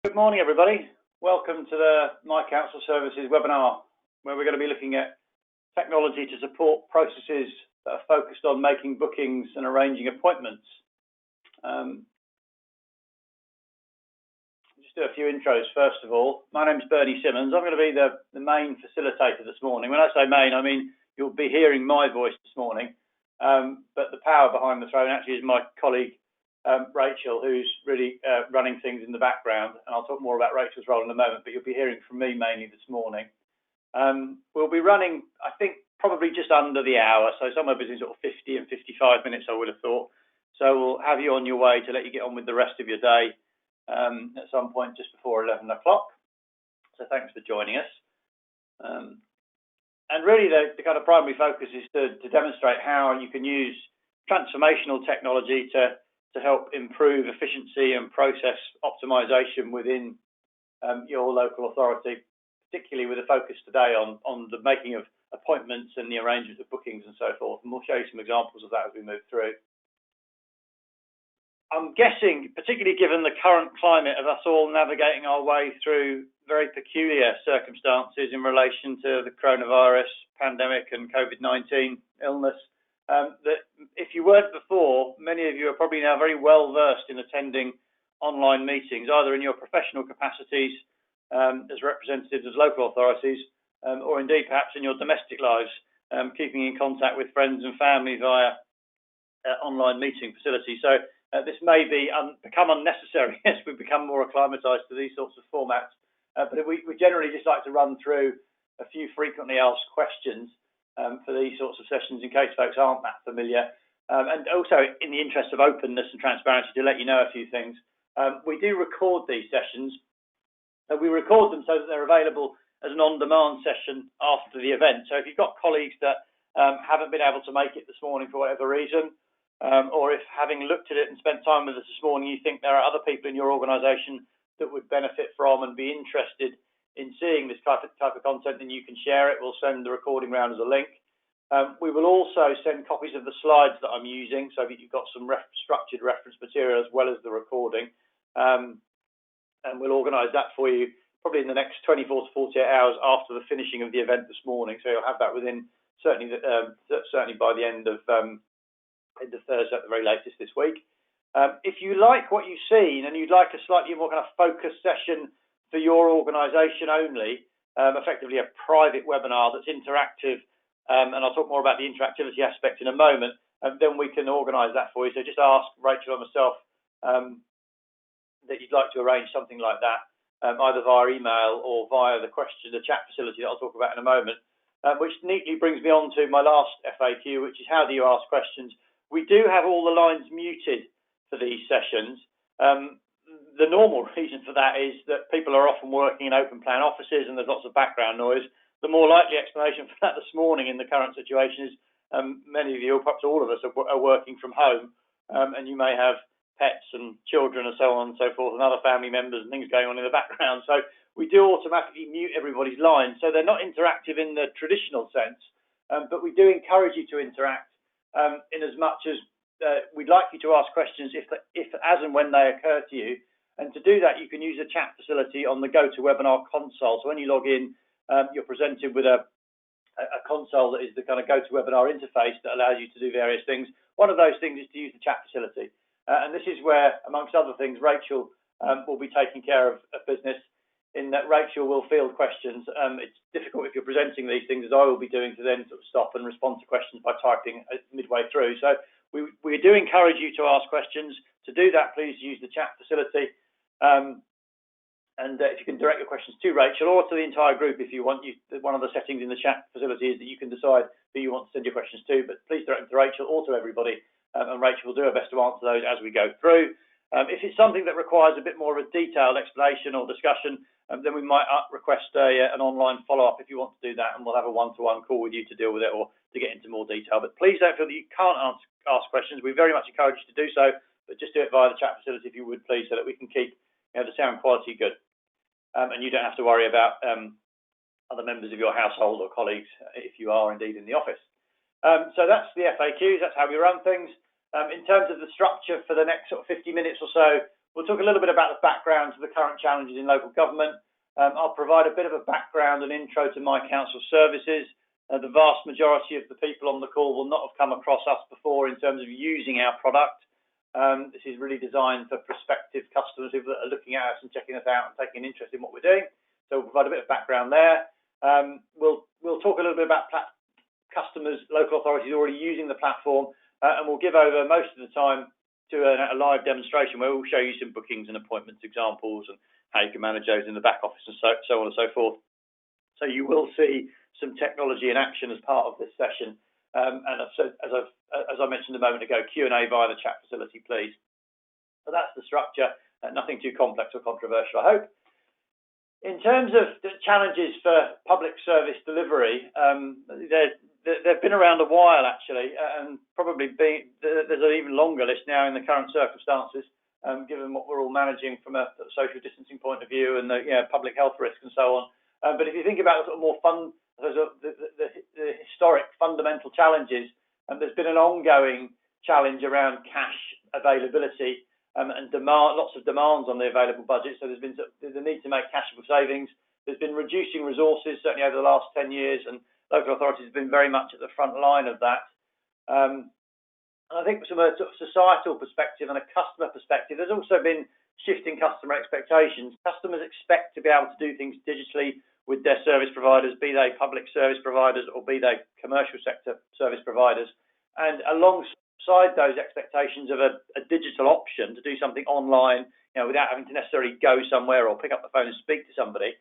Good morning, everybody. Welcome to the My Council Services webinar, where we're going to be looking at technology to support processes that are focused on making bookings and arranging appointments. Just do a few intros first of all. My name is Bernie Simmons. I'm going to be the main facilitator this morning. When I say main, I mean you'll be hearing my voice this morning, but the power behind the throne actually is my colleague Rachel, who's really running things in the background, and I'll talk more about Rachel's role in a moment, but you'll be hearing from me mainly this morning. We'll be running, I think, probably just under the hour, so somewhere between sort of 50 and 55 minutes, I would have thought. So we'll have you on your way to let you get on with the rest of your day at some point just before 11 o'clock. So thanks for joining us. And really the kind of primary focus is to demonstrate how you can use transformational technology to help improve efficiency and process optimization within your local authority, particularly with a focus today on the making of appointments and the arrangement of bookings and so forth. And we'll show you some examples of that as we move through. I'm guessing, particularly given the current climate of us all navigating our way through very peculiar circumstances in relation to the coronavirus pandemic and COVID-19 illness, that if you weren't before, many of you are probably now very well versed in attending online meetings, either in your professional capacities as representatives of local authorities, or indeed perhaps in your domestic lives, keeping in contact with friends and family via online meeting facilities. So this may become unnecessary as we become more acclimatized to these sorts of formats, but we generally just like to run through a few frequently asked questions for these sorts of sessions in case folks aren't that familiar, and also in the interest of openness and transparency to let you know a few things. We do record these sessions, and we record them so that they're available as an on-demand session after the event. So if you've got colleagues that haven't been able to make it this morning for whatever reason, or if having looked at it and spent time with us this morning, you think there are other people in your organisation that would benefit from and be interested in seeing this type of content, then you can share it. We'll send the recording round as a link. We will also send copies of the slides that I'm using so that you've got some structured reference material as well as the recording. And we'll organise that for you probably in the next 24 to 48 hours after the finishing of the event this morning. So you'll have that within certainly by the end of Thursday at the very latest this week. If you like what you've seen and you'd like a slightly more kind of focused session for your organisation only, effectively a private webinar that's interactive, and I'll talk more about the interactivity aspect in a moment, then we can organise that for you. So just ask Rachel or myself that you'd like to arrange something like that, either via email or via the chat facility that I'll talk about in a moment, which neatly brings me on to my last FAQ, which is how do you ask questions? We do have all the lines muted for these sessions. The normal reason for that is that people are often working in open plan offices and there's lots of background noise. The more likely explanation for that this morning in the current situation is many of you, perhaps all of us, are working from home, and you may have pets and children and so on and so forth and other family members and things going on in the background. So we do automatically mute everybody's lines. So they're not interactive in the traditional sense, but we do encourage you to interact in as much as we'd like you to ask questions if as and when they occur to you. And to do that, you can use the chat facility on the GoToWebinar console. So when you log in, you're presented with a console that is the kind of GoToWebinar interface that allows you to do various things. One of those things is to use the chat facility. And this is where, amongst other things, Rachel will be taking care of business, in that Rachel will field questions. It's difficult if you're presenting these things, as I will be doing, to then sort of stop and respond to questions by typing midway through. So we do encourage you to ask questions. To do that, please use the chat facility. And if you can direct your questions to Rachel or to the entire group if you want, one of the settings in the chat facility is that you can decide who you want to send your questions to, but please direct them to Rachel or to everybody, and Rachel will do her best to answer those as we go through. If it's something that requires a bit more of a detailed explanation or discussion, then we might request an online follow-up if you want to do that, and we'll have a one-to-one call with you to deal with it or to get into more detail. But please don't feel that you can't ask questions. We very much encourage you to do so, but just do it via the chat facility if you would, please, so that we can keep the sound quality good. And you don't have to worry about other members of your household or colleagues if you are indeed in the office. So that's the FAQs, that's how we run things. In terms of the structure for the next sort of 50 minutes or so, We'll talk a little bit about the background to the current challenges in local government. I'll provide a bit of a background and intro to my council services. The vast majority of the people on the call will not have come across us before in terms of using our product. This is really designed for prospective customers who are looking at us and checking us out and taking an interest in what we're doing. So we'll provide a bit of background there. We'll talk a little bit about customers, local authorities already using the platform, and we'll give over most of the time to a live demonstration where we'll show you some bookings and appointments examples and how you can manage those in the back office and so on and so forth. So you will see some technology in action as part of this session. And as I mentioned a moment ago, Q&A via the chat facility, please. So that's the structure, nothing too complex or controversial, I hope. In terms of the challenges for public service delivery, they've been around a while, actually, and probably there's an even longer list now in the current circumstances, given what we're all managing from a social distancing point of view and the public health risk and so on. But if you think about the sort of more the historic fundamental challenges, there's been an ongoing challenge around cash availability and demand, lots of demands on the available budget. So there's been the need to make cashable savings. There's been reducing resources, certainly over the last 10 years, and local authorities have been very much at the front line of that. And I think from a sort of societal perspective and a customer perspective, there's also been shifting customer expectations. Customers expect to be able to do things digitally with their service providers, be they public service providers or be they commercial sector service providers. And alongside those expectations of a digital option to do something online, without having to necessarily go somewhere or pick up the phone and speak to somebody,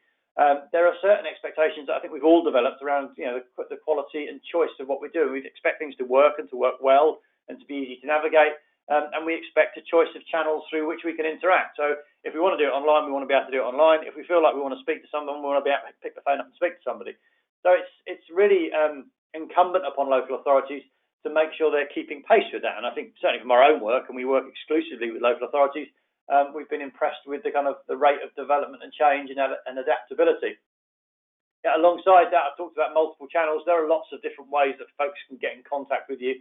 there are certain expectations that I think we've all developed around the quality and choice of what we do. We expect things to work and to work well and to be easy to navigate. And we expect a choice of channels through which we can interact. So if we want to do it online, we want to be able to do it online. If we feel like we want to speak to someone, we want to be able to pick the phone up and speak to somebody. So it's really incumbent upon local authorities to make sure they're keeping pace with that. And I think certainly from our own work, and we work exclusively with local authorities, we've been impressed with the rate of development and change and adaptability. Alongside that, I've talked about multiple channels. There are lots of different ways that folks can get in contact with you.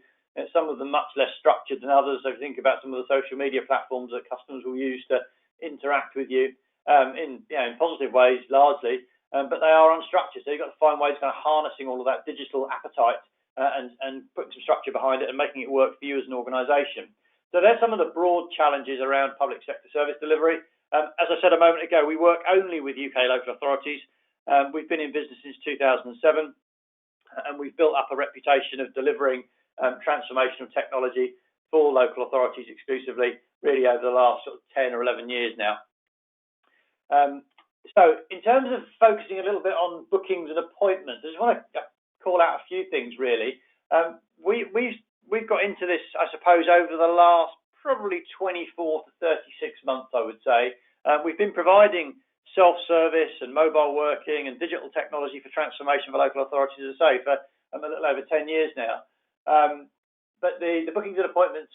Some of them much less structured than others. So think about some of the social media platforms that customers will use to interact with you in positive ways, largely, but they are unstructured. So you've got to find ways of harnessing all of that digital appetite and putting some structure behind it and making it work for you as an organisation. So there's some of the broad challenges around public sector service delivery. As I said a moment ago, we work only with UK local authorities. We've been in business since 2007, and we've built up a reputation of delivering transformational technology for local authorities exclusively, really over the last 10 or 11 years now. So in terms of focusing a little bit on bookings and appointments, I just want to call out a few things really. We've got into this, I suppose, over the last probably 24 to 36 months, I would say. We've been providing self-service and mobile working and digital technology for transformation for local authorities, as I say, for a little over 10 years now. But the bookings and appointments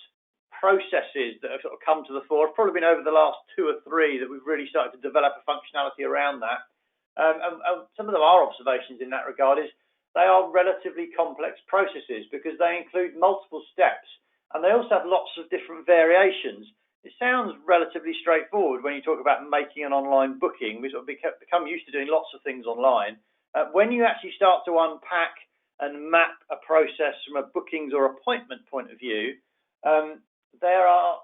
processes that have come to the fore have probably been over the last 2 or 3 that we've really started to develop a functionality around that. And some of our observations in that regard is they are relatively complex processes because they include multiple steps and they also have lots of different variations. It sounds relatively straightforward when you talk about making an online booking. We've become used to doing lots of things online. When you actually start to unpack and map a process from a bookings or appointment point of view, there are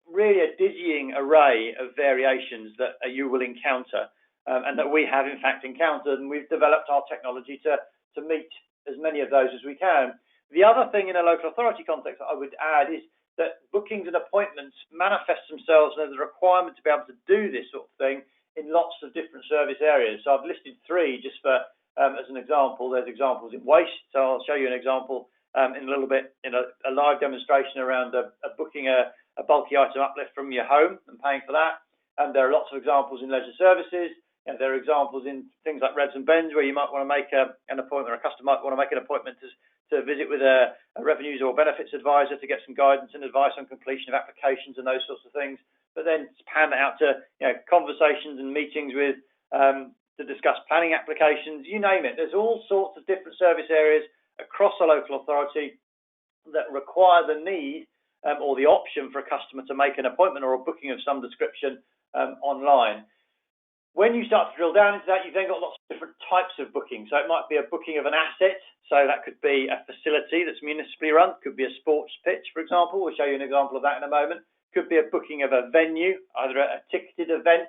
really a dizzying array of variations that you will encounter and that we have in fact encountered, and we've developed our technology to meet as many of those as we can. The other thing in a local authority context that I would add is that bookings and appointments manifest themselves as a requirement to be able to do this sort of thing in lots of different service areas. So I've listed 3 just for as an example. There's examples in waste, so I'll show you an example in a little bit in a live demonstration around booking a bulky item uplift from your home and paying for that. And there are lots of examples in leisure services, and there are examples in things like Revs and Bends where you might want to make an appointment, or a customer might want to make an appointment to visit with a revenues or benefits advisor to get some guidance and advice on completion of applications and those sorts of things. But then pan out to conversations and meetings with to discuss planning applications, you name it. There's all sorts of different service areas across a local authority that require the need or the option for a customer to make an appointment or a booking of some description online. When you start to drill down into that, you've then got lots of different types of bookings. So it might be a booking of an asset. So that could be a facility that's municipally run. Could be a sports pitch, for example. We'll show you an example of that in a moment. Could be a booking of a venue, either a ticketed event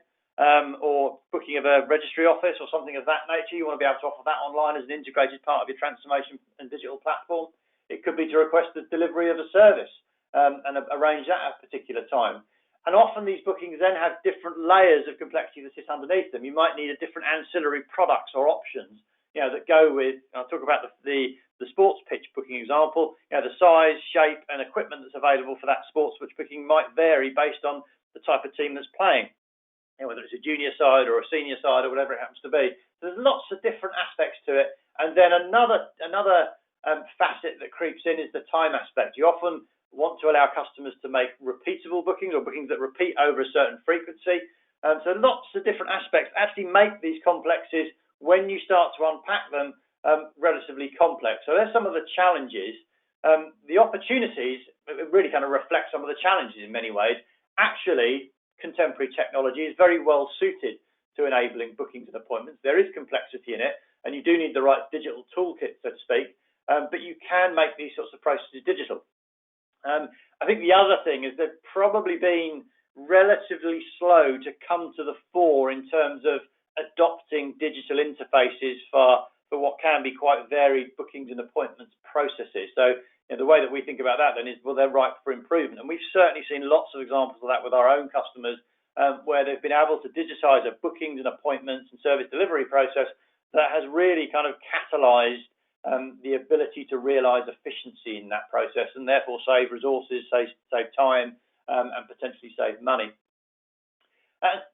or booking of a registry office or something of that nature. You want to be able to offer that online as an integrated part of your transformation and digital platform. It could be to request the delivery of a service and arrange that at a particular time. And often these bookings then have different layers of complexity that sit underneath them. You might need a different ancillary products or options, that go with. I'll talk about the sports pitch booking example. The size, shape, and equipment that's available for that sports pitch booking might vary based on the type of team that's playing, whether it's a junior side or a senior side or whatever it happens to be. So there's lots of different aspects to it. And then another facet that creeps in is the time aspect. You often want to allow customers to make repeatable bookings or bookings that repeat over a certain frequency. So lots of different aspects actually make these complexes, when you start to unpack them, relatively complex. So there's some of the challenges. The opportunities really kind of reflect some of the challenges in many ways. Actually, contemporary technology is very well suited to enabling bookings and appointments. There is complexity in it, and you do need the right digital toolkit, so to speak, but you can make these sorts of processes digital. I think the other thing is they've probably been relatively slow to come to the fore in terms of adopting digital interfaces for what can be quite varied bookings and appointments processes. So the way that we think about that then is, well, they're ripe for improvement. And we've certainly seen lots of examples of that with our own customers, where they've been able to digitize a bookings and appointments and service delivery process that has really kind of catalyzed the ability to realize efficiency in that process and therefore save resources, save time, and potentially save money.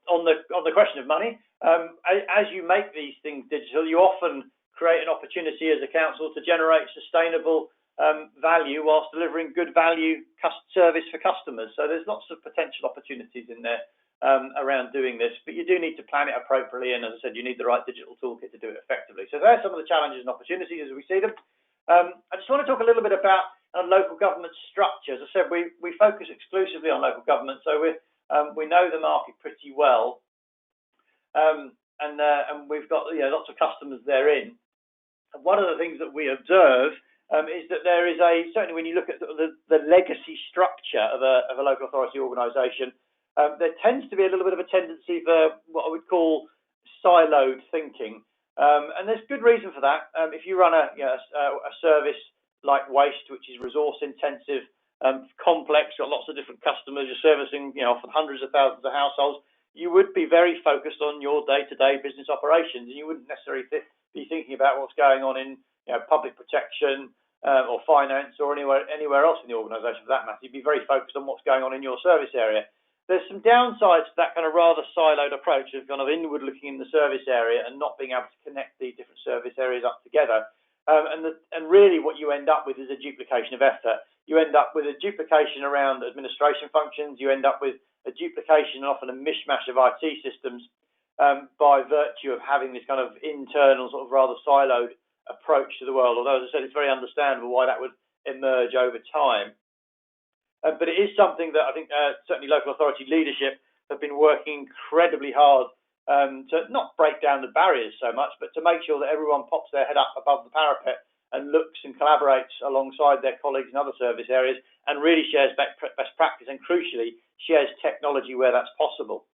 On the question of money, as you make these things digital, you often create an opportunity as a council to generate sustainable value whilst delivering good value service for customers. So there's lots of potential opportunities in there around doing this, but you do need to plan it appropriately, and as I said, you need the right digital toolkit to do it effectively. So there's some of the challenges and opportunities as we see them. I just want to talk a little bit about local government structure. As I said, we focus exclusively on local government, so we know the market pretty well, and we've got lots of customers therein. And one of the things that we observe is that there is certainly when you look at the legacy structure of a local authority organisation, there tends to be a little bit of a tendency for what I would call siloed thinking, and there's good reason for that. If you run a service like waste, which is resource intensive, complex, got lots of different customers, you're servicing often hundreds of thousands of households, you would be very focused on your day-to-day business operations, and you wouldn't necessarily be thinking about what's going on in public protection or finance or anywhere else in the organisation for that matter. You'd be very focused on what's going on in your service area. There's some downsides to that kind of rather siloed approach of kind of inward looking in the service area and not being able to connect these different service areas up together. And really what you end up with is a duplication of effort. You end up with a duplication around administration functions. You end up with a duplication and often a mishmash of IT systems by virtue of having this kind of internal sort of rather siloed approach to the world. Although, as I said, it's very understandable why that would emerge over time. But it is something that I think certainly local authority leadership have been working incredibly hard to not break down the barriers so much, but to make sure that everyone pops their head up above the parapet and looks and collaborates alongside their colleagues in other service areas and really shares best practice and, crucially, shares technology where that's possible.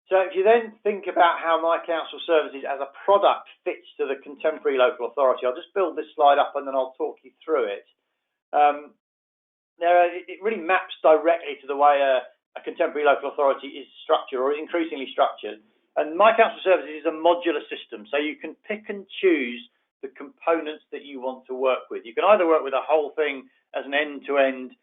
So if you then think about how My Council Services as a product fits to the contemporary local authority, I'll just build this slide up and then I'll talk you through it. It really maps directly to the way a contemporary local authority is structured or is increasingly structured. And My Council Services is a modular system, so you can pick and choose the components that you want to work with. You can either work with the whole thing as an end-to-end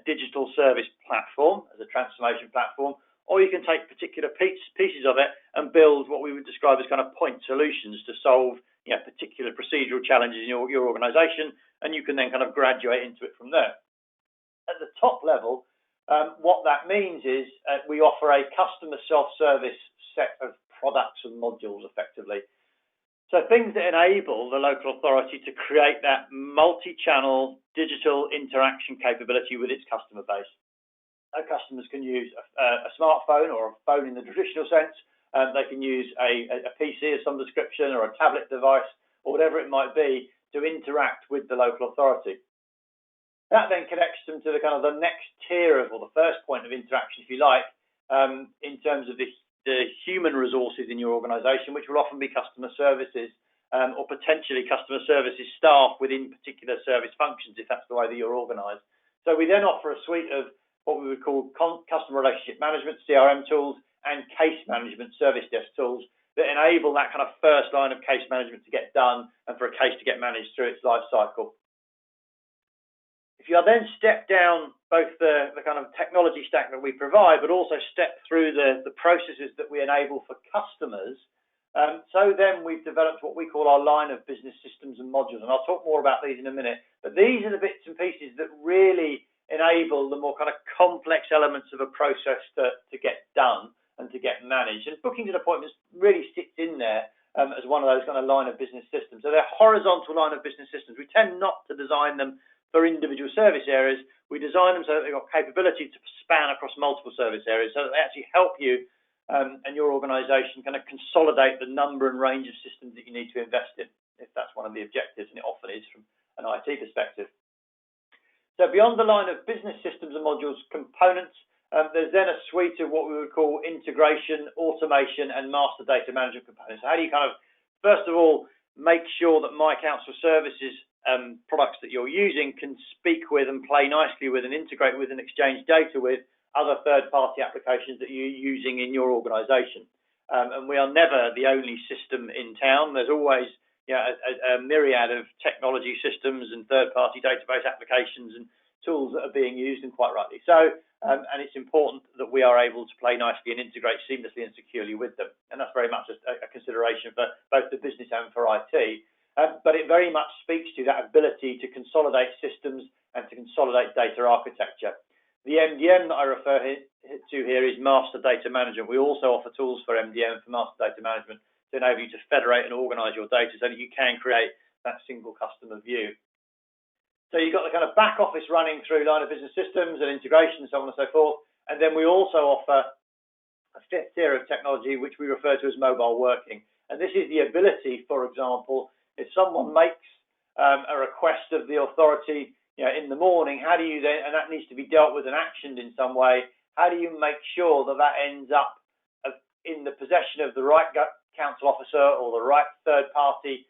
digital service platform, as a transformation platform, or you can take particular pieces of it and build what we would describe as kind of point solutions to solve particular procedural challenges in your organisation, and you can then kind of graduate into it from there. At the top level, what that means is we offer a customer self-service set of products and modules effectively. So things that enable the local authority to create that multi-channel digital interaction capability with its customer base. So customers can use a smartphone or a phone in the traditional sense. They can use a PC of some description or a tablet device or whatever it might be to interact with the local authority. That then connects them to the kind of the next tier of, or the first point of interaction, if you like, in terms of the human resources in your organisation, which will often be customer services or potentially customer services staff within particular service functions, if that's the way that you're organised. So we then offer a suite of what we would call customer relationship management, CRM tools, and case management, service desk tools that enable that kind of first line of case management to get done and for a case to get managed through its life cycle. If you then step down both the kind of technology stack that we provide, but also step through the processes that we enable for customers, so then we've developed what we call our line of business systems and modules. And I'll talk more about these in a minute. But these are the bits and pieces that really enable the more kind of complex elements of a process to get done and to get managed. And bookings and appointments really sits in there as one of those kind of line of business systems. So they're horizontal line of business systems. We tend not to design them for individual service areas. We design them so that they've got capability to span across multiple service areas, so that they actually help you and your organisation kind of consolidate the number and range of systems that you need to invest in, if that's one of the objectives, and it often is from an IT perspective. So beyond the line of business systems and modules components, there's then a suite of what we would call integration, automation, and master data management components. So how do you kind of, first of all, make sure that My Council Services products that you're using can speak with and play nicely with and integrate with and exchange data with other third-party applications that you're using in your organisation. And we are never the only system in town. There's always a myriad of technology systems and third-party database applications and tools that are being used, and quite rightly so. And it's important that we are able to play nicely and integrate seamlessly and securely with them. And that's very much a consideration for both the business and for IT. But it very much speaks to that ability to consolidate systems and to consolidate data architecture. The MDM that I refer to here is Master Data Management. We also offer tools for MDM, for Master Data Management, to enable you to federate and organise your data so that you can create that single customer view. So you've got the kind of back office running through line of business systems and integration and so on and so forth. And then we also offer a fifth tier of technology, which we refer to as mobile working. And this is the ability, for example, if someone makes a request of the authority in the morning, how do you then, and that needs to be dealt with and actioned in some way, how do you make sure that that ends up in the possession of the right council officer or the right third-party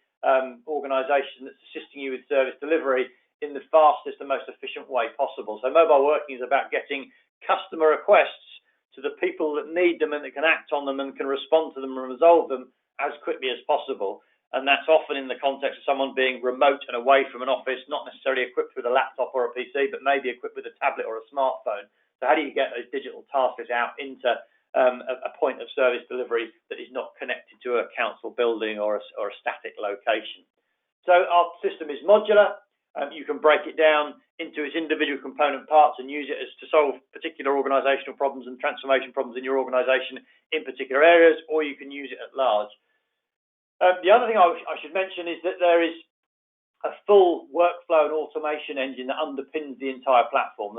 organisation that's assisting you with service delivery in the fastest and most efficient way possible? So mobile working is about getting customer requests to the people that need them and that can act on them and can respond to them and resolve them as quickly as possible. And that's often in the context of someone being remote and away from an office, not necessarily equipped with a laptop or a PC, but maybe equipped with a tablet or a smartphone. So how do you get those digital tasks out into a point of service delivery that is not connected to a council building or a static location? So our system is modular. You can break it down into its individual component parts and use it to solve particular organisational problems and transformation problems in your organisation in particular areas, or you can use it at large. The other thing I should mention is that there is a full workflow and automation engine that underpins the entire platform.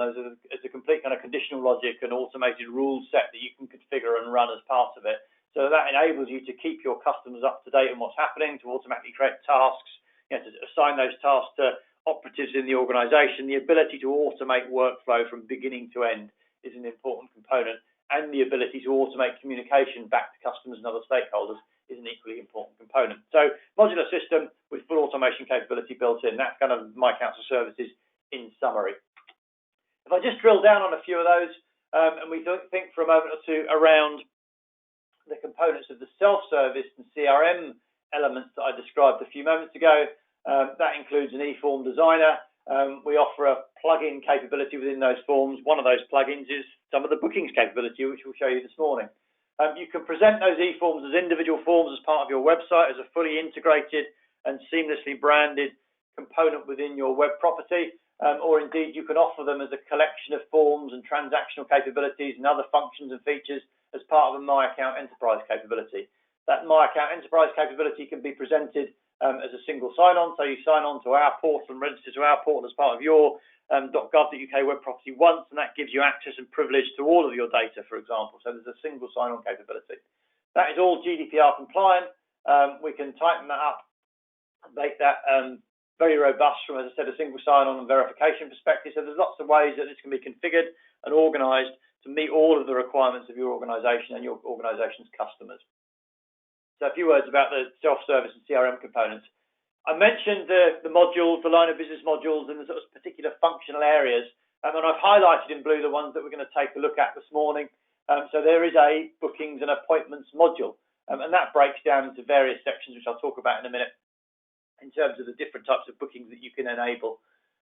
It's a complete kind of conditional logic and automated rule set that you can configure and run as part of it. So that enables you to keep your customers up to date on what's happening, to automatically create tasks, to assign those tasks to operatives in the organisation. The ability to automate workflow from beginning to end is an important component, and the ability to automate communication back to customers and other stakeholders is an equally important component. So modular system with full automation capability built in. That's kind of My Council Services in summary. If I just drill down on a few of those, and we think for a moment or two around the components of the self-service and CRM elements that I described a few moments ago, that includes an e-form designer. We offer a plug-in capability within those forms. One of those plugins is some of the bookings capability, which we'll show you this morning. You can present those e-forms as individual forms as part of your website, as a fully integrated and seamlessly branded component within your web property, or indeed you can offer them as a collection of forms and transactional capabilities and other functions and features as part of a My Account Enterprise capability. That My Account Enterprise capability can be presented as a single sign-on. So you sign on to our portal and register to our portal as part of your .gov.uk web property once, and that gives you access and privilege to all of your data, for example. So there's a single sign-on capability. That is all GDPR compliant. We can tighten that up and make that very robust from, as I said, a single sign-on and verification perspective. So there's lots of ways that this can be configured and organised to meet all of the requirements of your organisation and your organisation's customers. So a few words about the self-service and CRM components. I mentioned the modules, the line of business modules, and the sort of particular functional areas, and I've highlighted in blue the ones that we're going to take a look at this morning. So there is a bookings and appointments module, and that breaks down into various sections, which I'll talk about in a minute, in terms of the different types of bookings that you can enable.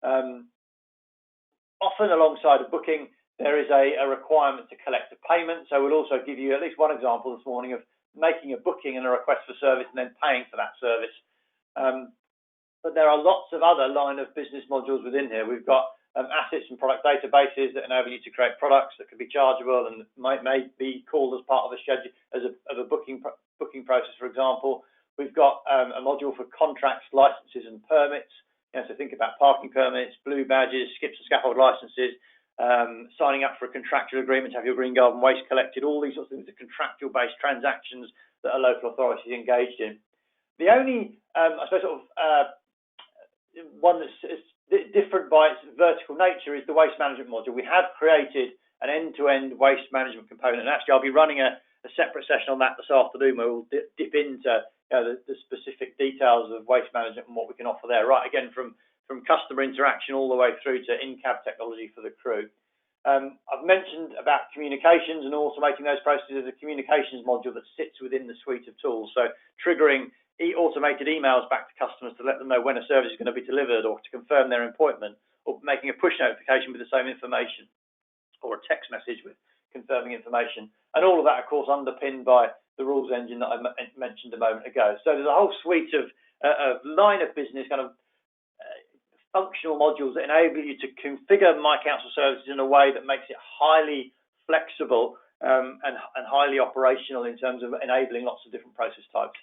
Often alongside a booking, there is a requirement to collect a payment. So we'll also give you at least one example this morning of making a booking and a request for service and then paying for that service. But there are lots of other line of business modules within here. We've got assets and product databases that enable you to create products that can be chargeable and may be called as part of a schedule of a booking process, for example. We've got a module for contracts, licenses, and permits. So think about parking permits, blue badges, skips and scaffold licenses, signing up for a contractual agreement to have your green garden waste collected. All these sorts of things are contractual-based transactions that a local authority is engaged in. The only, I suppose, sort of one that's different by its vertical nature is the waste management module. We have created an end-to-end waste management component, and actually I'll be running a separate session on that this afternoon where we'll dip into the specific details of waste management and what we can offer there, right again from customer interaction all the way through to in-cab technology for the crew. I've mentioned about communications and automating those processes. A communications module that sits within the suite of tools, so triggering automated emails back to customers to let them know when a service is going to be delivered or to confirm their appointment, or making a push notification with the same information, or a text message with confirming information. And all of that, of course, underpinned by the rules engine that I mentioned a moment ago. So there's a whole suite of line of business kind of functional modules that enable you to configure My Council services in a way that makes it highly flexible and highly operational in terms of enabling lots of different process types.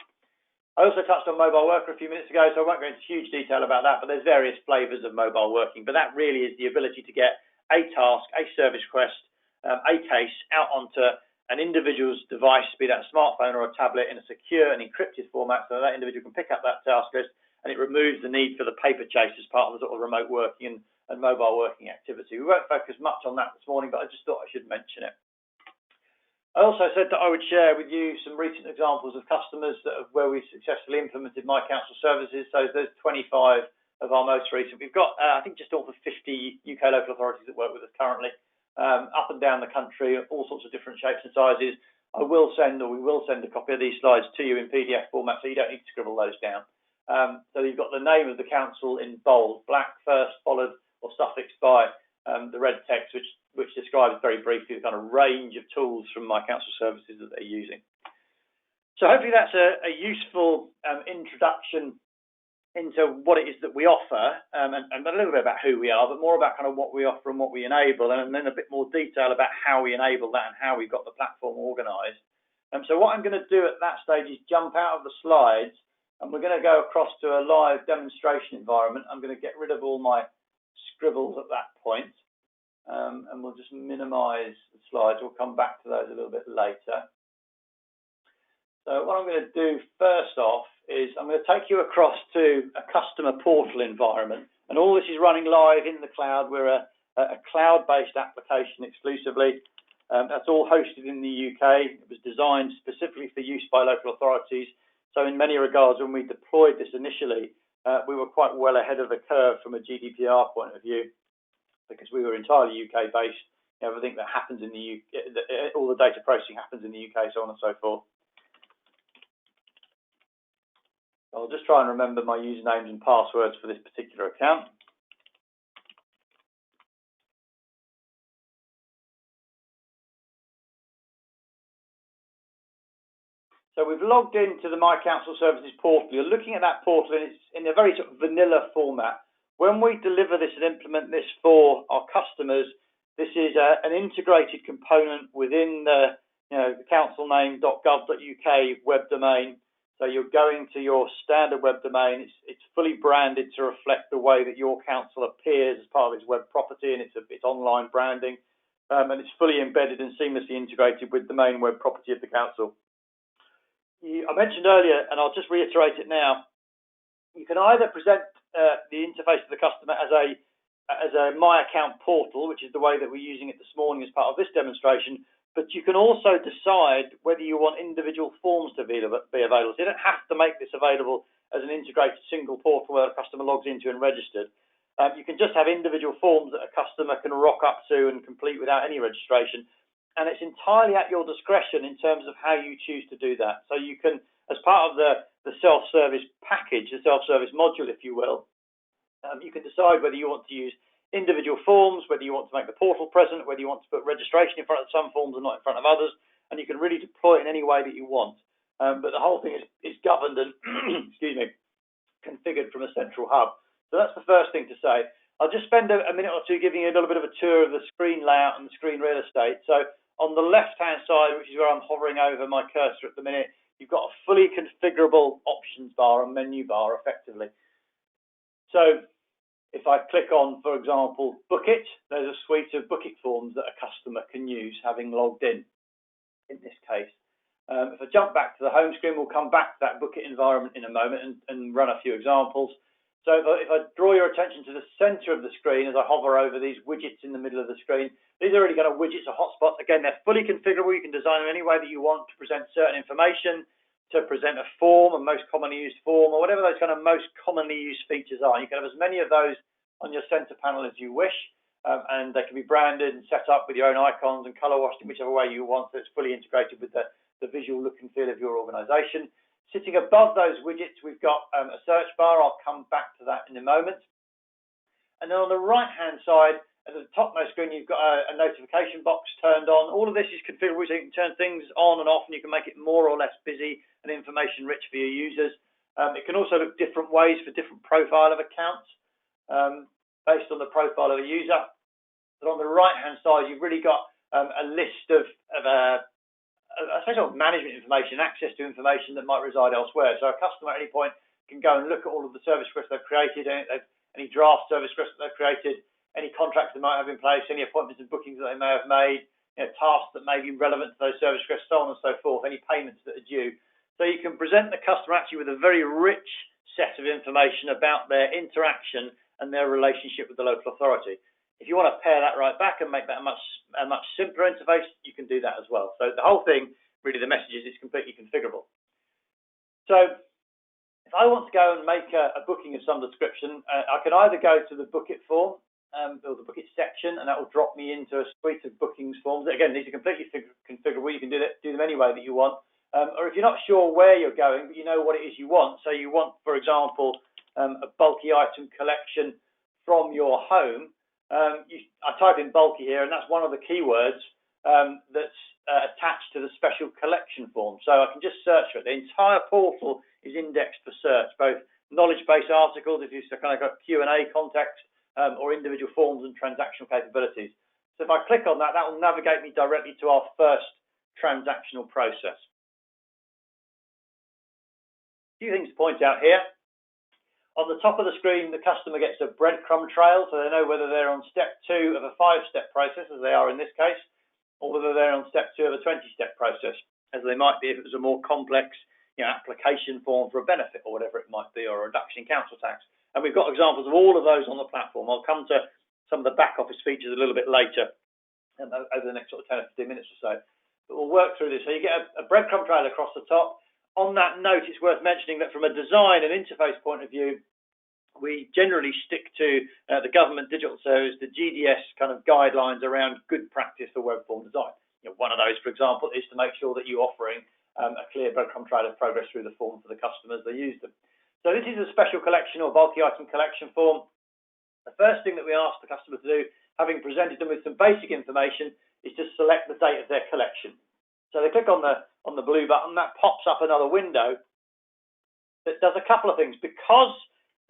I also touched on mobile worker a few minutes ago, so I won't go into huge detail about that, but there's various flavors of mobile working. But that really is the ability to get a task, a service request, a case out onto an individual's device, be that a smartphone or a tablet, in a secure and encrypted format, so that individual can pick up that task list, and it removes the need for the paper chase as part of the sort of remote working and mobile working activity. We won't focus much on that this morning, but I just thought I should mention it. I also said that I would share with you some recent examples of customers where we've successfully implemented My Council services. So there's 25 of our most recent. We've got, I think, just over 50 UK local authorities that work with us currently, up and down the country, all sorts of different shapes and sizes. We will send a copy of these slides to you in PDF format, so you don't need to scribble those down. So you've got the name of the council in bold, black first, followed or suffixed by the red text, which describes very briefly the kind of range of tools from My Council services that they're using. So hopefully that's a useful introduction into what it is that we offer, and a little bit about who we are, but more about kind of what we offer and what we enable, and then a bit more detail about how we enable that and how we've got the platform organised. So what I'm going to do at that stage is jump out of the slides, and we're going to go across to a live demonstration environment. I'm going to get rid of all my scribbles at that point, and we'll just minimise the slides. We'll come back to those a little bit later. So what I'm going to do first off is I'm going to take you across to a customer portal environment, and all this is running live in the cloud. We're a cloud-based application exclusively. That's all hosted in the UK. It was designed specifically for use by local authorities. So in many regards, when we deployed this initially, we were quite well ahead of the curve from a GDPR point of view, because we were entirely UK-based. Everything that happens in the UK, all the data processing happens in the UK, so on and so forth. I'll just try and remember my usernames and passwords for this particular account. So we've logged into the My Council Services portal. You're looking at that portal, and it's in a very sort of vanilla format. When we deliver this and implement this for our customers, this is an integrated component within the councilname.gov.uk web domain. So you're going to your standard web domain. It's fully branded to reflect the way that your council appears as part of its web property, and it's online branding, and it's fully embedded and seamlessly integrated with the main web property of the council. I mentioned earlier, and I'll just reiterate it now, you can either present the interface to the customer as a My Account portal, which is the way that we're using it this morning as part of this demonstration, but you can also decide whether you want individual forms to be available. So you don't have to make this available as an integrated single portal where a customer logs into and registered. You can just have individual forms that a customer can rock up to and complete without any registration. And it's entirely at your discretion in terms of how you choose to do that. So you can, as part of the self-service package, the self-service module, if you will, you can decide whether you want to use individual forms, whether you want to make the portal present, whether you want to put registration in front of some forms and not in front of others, and you can really deploy it in any way that you want. But the whole thing is governed and configured from a central hub. So that's the first thing to say. I'll just spend a minute or two giving you a little bit of a tour of the screen layout and the screen real estate. So on the left-hand side, which is where I'm hovering over my cursor at the minute, you've got a fully configurable options bar and menu bar, effectively. So if I click on, for example, Book It, there's a suite of Book It forms that a customer can use having logged in this case. If I jump back to the home screen, we'll come back to that Book It environment in a moment and run a few examples. So if I draw your attention to the center of the screen as I hover over these widgets in the middle of the screen, these are really kind of widgets or hotspots. Again, they're fully configurable. You can design them any way that you want to present certain information, to present a form, a most commonly used form, or whatever those kind of most commonly used features are. You can have as many of those on your center panel as you wish, and they can be branded and set up with your own icons and color washed in whichever way you want, so it's fully integrated with the visual look and feel of your organization. Sitting above those widgets, we've got a search bar. I'll come back to that in a moment. And then on the right-hand side, at the topmost screen, you've got a notification box turned on. All of this is configurable, so you can turn things on and off, and you can make it more or less busy and information-rich for your users. It can also look different ways for different profile of accounts based on the profile of a user. But on the right-hand side, you've really got a list of management information, access to information that might reside elsewhere. So a customer at any point can go and look at all of the service requests they've created, any draft service requests that they've created, any contracts they might have in place, any appointments and bookings that they may have made, tasks that may be relevant to those service requests, so on and so forth, any payments that are due. So you can present the customer actually with a very rich set of information about their interaction and their relationship with the local authority. If you want to pare that right back and make that a much simpler interface, you can do that as well. So the whole thing, really the message is it's completely configurable. So if I want to go and make a booking of some description, I can either go to the Book It form or the Book It section, and that will drop me into a suite of bookings forms. Again, these are completely configurable. You can do them any way that you want. Or if you're not sure where you're going, but you know what it is you want, so you want, for example, a bulky item collection from your home, I type in bulky here, and that's one of the keywords that's attached to the special collection form. So I can just search for it. The entire portal is indexed for search, both knowledge-based articles, if you've kind of got Q&A context, or individual forms and transactional capabilities. So if I click on that, that will navigate me directly to our first transactional process. A few things to point out here. On the top of the screen, the customer gets a breadcrumb trail, so they know whether they're on step 2 of a 5-step process, as they are in this case, or whether they're on step 2 of a 20-step process, as they might be if it was a more complex application form for a benefit or whatever it might be, or a reduction in council tax. And we've got examples of all of those on the platform. I'll come to some of the back office features a little bit later, over the next sort of 10 or 15 minutes or so. But we'll work through this. So you get a breadcrumb trail across the top. On that note, it's worth mentioning that from a design and interface point of view, we generally stick to the Government Digital Service, the GDS kind of guidelines around good practice for web form design. One of those, for example, is to make sure that you're offering a clear breadcrumb trail of progress through the form for the customers that use them. So this is a special collection or bulky item collection form. The first thing that we ask the customer to do, having presented them with some basic information, is to select the date of their collection. So they click on the blue button, that pops up another window that does a couple of things. Because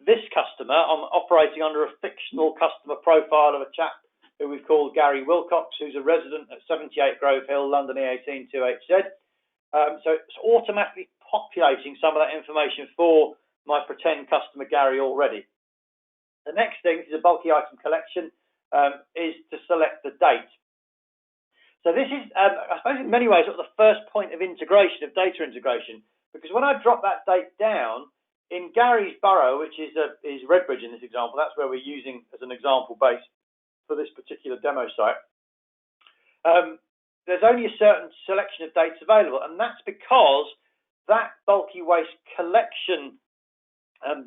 this customer, I'm operating under a fictional customer profile of a chap who we've called Gary Wilcox, who's a resident at 78 Grove Hill, London E18 2HZ. So it's automatically populating some of that information for my pretend customer Gary already. The next thing is a bulky item collection, is to select the date. So this is, I suppose in many ways, sort of the first point of integration, of data integration, because when I drop that date down, in Gary's borough, which is Redbridge in this example, that's where we're using as an example base for this particular demo site, there's only a certain selection of dates available, and that's because that bulky waste collection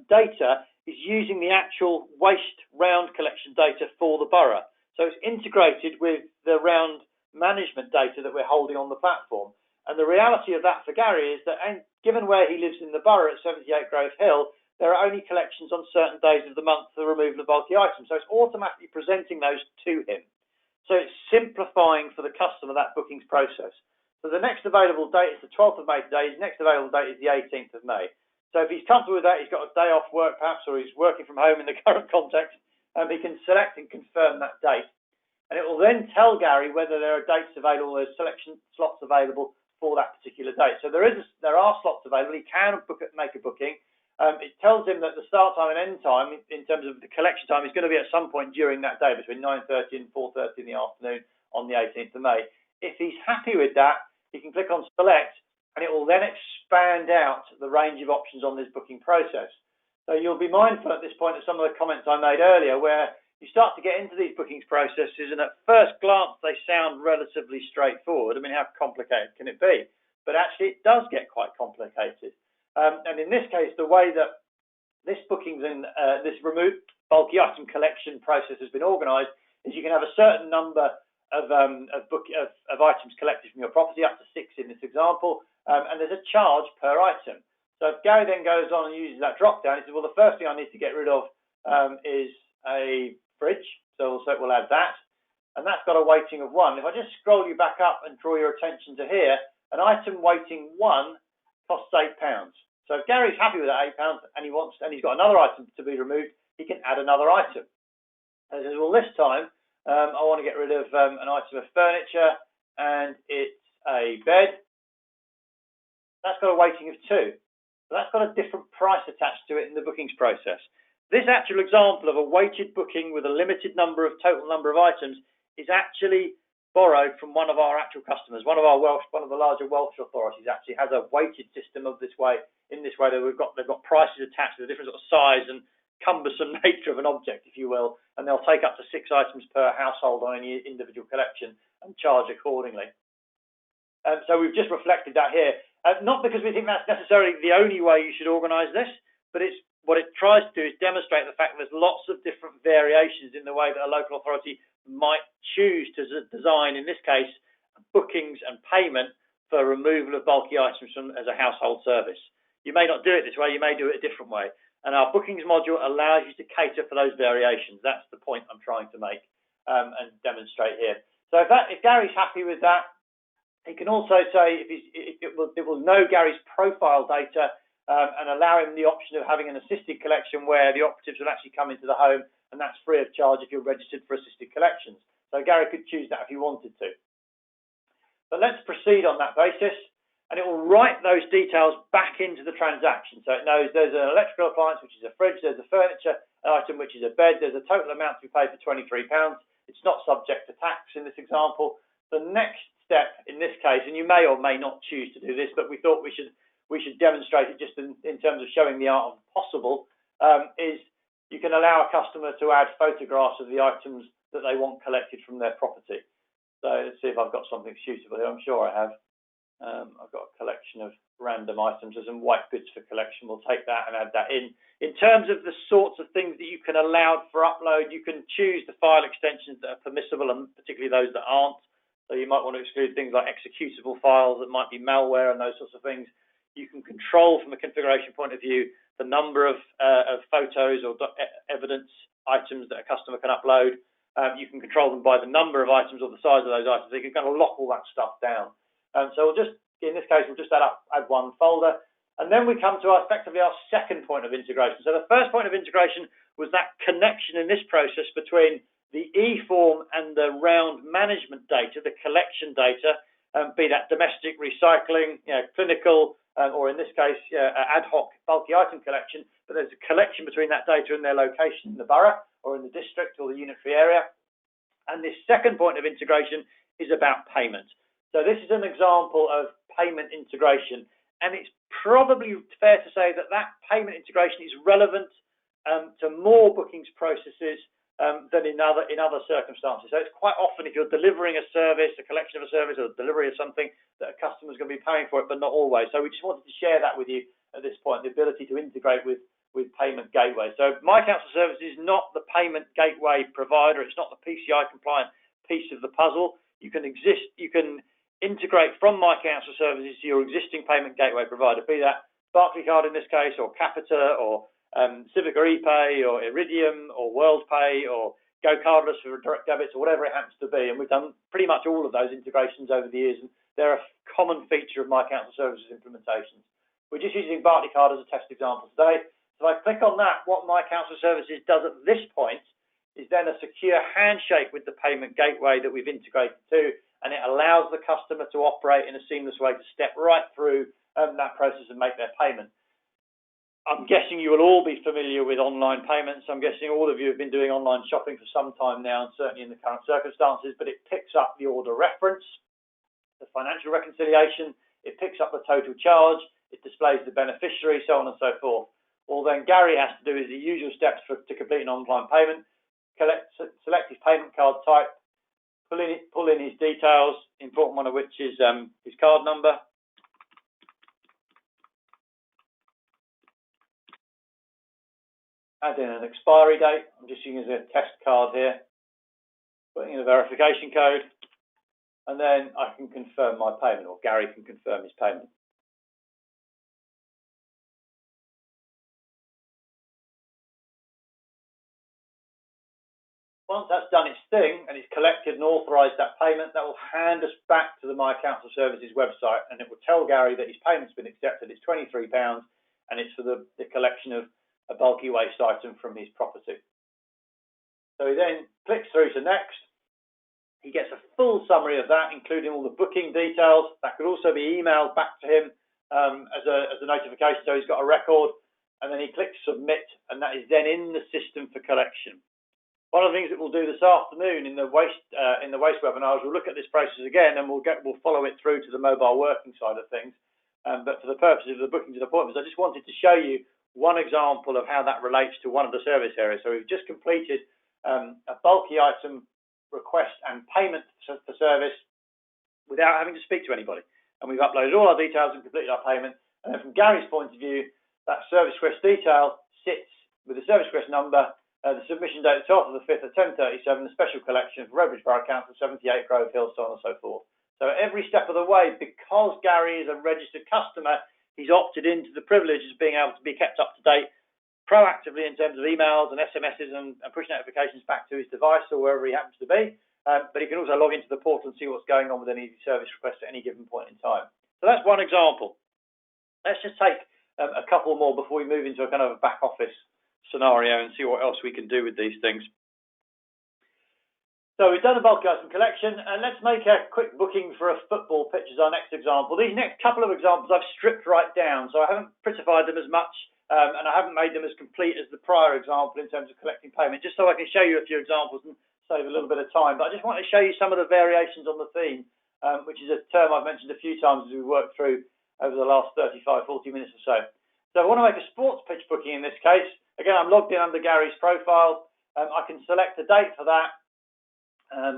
data is using the actual waste round collection data for the borough. So it's integrated with the round management data that we're holding on the platform. And the reality of that for Gary is that, given where he lives in the borough at 78 Grove Hill, there are only collections on certain days of the month for the removal of bulky items. So it's automatically presenting those to him. So it's simplifying for the customer that bookings process. So the next available date is the 12th of May today. His next available date is the 18th of May. So if he's comfortable with that, he's got a day off work perhaps, or he's working from home in the current context, he can select and confirm that date. And it will then tell Gary whether there are dates available, there's selection slots available for that particular date. So there are slots available. He can make a booking. It tells him that the start time and end time, in terms of the collection time, is going to be at some point during that day, between 9:30 and 4:30 in the afternoon on the 18th of May. If he's happy with that, he can click on select, and it will then expand out the range of options on this booking process. So you'll be mindful at this point of some of the comments I made earlier, where you start to get into these bookings processes, and at first glance they sound relatively straightforward. I mean, how complicated can it be? But actually it does get quite complicated. And in this case, the way that this bookings and this remote bulky item collection process has been organised is you can have a certain number of items collected from your property, up to 6 in this example, and there's a charge per item. So if Gary then goes on and uses that drop down, he says, well, the first thing I need to get rid of is a fridge, so we'll add that, and that's got a weighting of 1. If I just scroll you back up and draw your attention to here, an item weighting 1 costs £8. So if Gary's happy with that £8 and he's got another item to be removed, he can add another item. And he says, well, this time I want to get rid of an item of furniture, and it's a bed. That's got a weighting of 2. So that's got a different price attached to it in the bookings process. This actual example of a weighted booking with a limited total number of items is actually borrowed from one of our actual customers. One of the larger Welsh authorities actually has a weighted system of this way. In this way, they've got prices attached to a different sort of size and cumbersome nature of an object, if you will, and they'll take up to 6 items per household on any individual collection and charge accordingly. So we've just reflected that here, not because we think that's necessarily the only way you should organise this, but what it tries to do is demonstrate the fact that there's lots of different variations in the way that a local authority might choose to design, in this case, bookings and payment for removal of bulky items as a household service. You may not do it this way, you may do it a different way. And our bookings module allows you to cater for those variations. That's the point I'm trying to make and demonstrate here. So if Gary's happy with that, he can also say it will know Gary's profile data and allow him the option of having an assisted collection where the operatives will actually come into the home, and that's free of charge if you're registered for assisted collections. So Gary could choose that if he wanted to. But let's proceed on that basis, and it will write those details back into the transaction. So it knows there's an electrical appliance, which is a fridge, there's a furniture item, which is a bed, there's a total amount to be paid for £23. It's not subject to tax in this example. The next step in this case, and you may or may not choose to do this, but we thought we should demonstrate it just in terms of showing the art of the possible, is you can allow a customer to add photographs of the items that they want collected from their property. So let's see if I've got something suitable here. I'm sure I have. I've got a collection of random items. There's some white goods for collection. We'll take that and add that in. In terms of the sorts of things that you can allow for upload, you can choose the file extensions that are permissible, and particularly those that aren't. So you might want to exclude things like executable files that might be malware and those sorts of things. You can control, from a configuration point of view, the number of photos or evidence items that a customer can upload. You can control them by the number of items or the size of those items. So you can kind of lock all that stuff down. So in this case, we'll just add one folder. And then we come to effectively our second point of integration. So the first point of integration was that connection in this process between the e-form and the round management data, the collection data, be that domestic recycling, clinical, or in this case, ad hoc bulky item collection, but there's a collection between that data and their location in the borough or in the district or the unitary area. And this second point of integration is about payment. So this is an example of payment integration, and it's probably fair to say that that payment integration is relevant to more bookings processes than in other circumstances. So it's quite often if you're delivering a service, a collection of a service, or a delivery of something, that a customer's going to be paying for it, but not always. So we just wanted to share that with you at this point, the ability to integrate with payment gateway. So My Council Services is not the payment gateway provider. It's not the PCI compliant piece of the puzzle. You can integrate from My Council Services to your existing payment gateway provider, be that Barclaycard in this case, or Capita, or Civica ePay, or Iridium, or WorldPay, or Go Cardless for direct debits, or whatever it happens to be. And we've done pretty much all of those integrations over the years, and they're a common feature of My Council Services implementations. We're just using Barclaycard as a test example today. So if I click on that, what My Council Services does at this point is then a secure handshake with the payment gateway that we've integrated to, and it allows the customer to operate in a seamless way to step right through that process and make their payment. I'm guessing you will all be familiar with online payments. I'm guessing all of you have been doing online shopping for some time now, and certainly in the current circumstances, but it picks up the order reference, the financial reconciliation, it picks up the total charge, it displays the beneficiary, so on and so forth. All then Gary has to do is the usual steps to complete an online payment, select his payment card type, pull in his details, important one of which is his card number. Add in an expiry date. I'm just using a test card here. Putting in a verification code. And then I can confirm my payment, or Gary can confirm his payment. Once that's done its thing and it's collected and authorised that payment, that will hand us back to the My Council Services website, and it will tell Gary that his payment's been accepted. It's £23 and it's for the collection of a bulky waste item from his property. So he then clicks through to next. He gets a full summary of that, including all the booking details. That could also be emailed back to him as a notification, so he's got a record. And then he clicks submit, and that is then in the system for collection. One of the things that we'll do this afternoon in the waste webinars, we'll look at this process again, and we'll follow it through to the mobile working side of things. But for the purposes of the bookings and appointments, I just wanted to show you one example of how that relates to one of the service areas. So we've just completed a bulky item request and payment for service without having to speak to anybody. And we've uploaded all our details and completed our payment. And then from Gary's point of view, that service request detail sits with the service request number, the submission date, the 12th of the 5th at 10:37, the special collection for Redbridge Borough Council, 78 Grove Hill, so on and so forth. So every step of the way, because Gary is a registered customer, he's opted into the privilege of being able to be kept up to date proactively in terms of emails and SMSs and push notifications back to his device or wherever he happens to be. But he can also log into the portal and see what's going on with any service requests at any given point in time. So that's one example. Let's just take a couple more before we move into a kind of a back office scenario and see what else we can do with these things. So we've done a bulk item collection, and let's make a quick booking for a football pitch as our next example. These next couple of examples I've stripped right down, so I haven't prettified them as much, and I haven't made them as complete as the prior example in terms of collecting payment, just so I can show you a few examples and save a little bit of time. But I just want to show you some of the variations on the theme, which is a term I've mentioned a few times as we worked through over the last 35, 40 minutes or so. So I want to make a sports pitch booking in this case. Again, I'm logged in under Gary's profile. I can select a date for that. I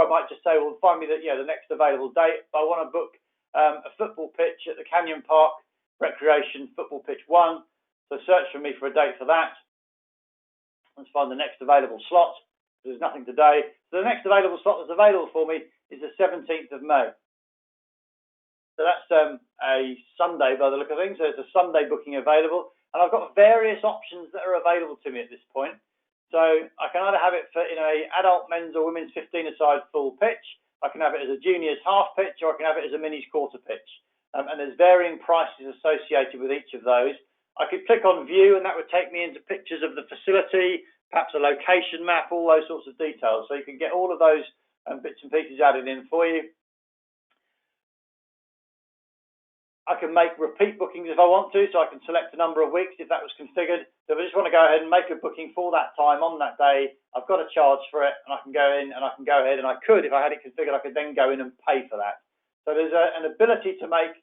might just say, well, find me the next available date. But I want to book a football pitch at the Canyon Park Recreation Football Pitch 1. So search for me for a date for that. Let's find the next available slot. There's nothing today. So the next available slot that's available for me is the 17th of May. So that's a Sunday by the look of things. So it's a Sunday booking available. And I've got various options that are available to me at this point. So I can either have it in a adult men's or women's 15-a-side full pitch. I can have it as a juniors half pitch, or I can have it as a minis quarter pitch. And there's varying prices associated with each of those. I could click on view, and that would take me into pictures of the facility, perhaps a location map, all those sorts of details. So you can get all of those bits and pieces added in for you. I can make repeat bookings if I want to, so I can select a number of weeks if that was configured. So if I just want to go ahead and make a booking for that time on that day, I've got a charge for it, and I can go in and I can go ahead, and I could, if I had it configured, I could then go in and pay for that. So there's an ability to make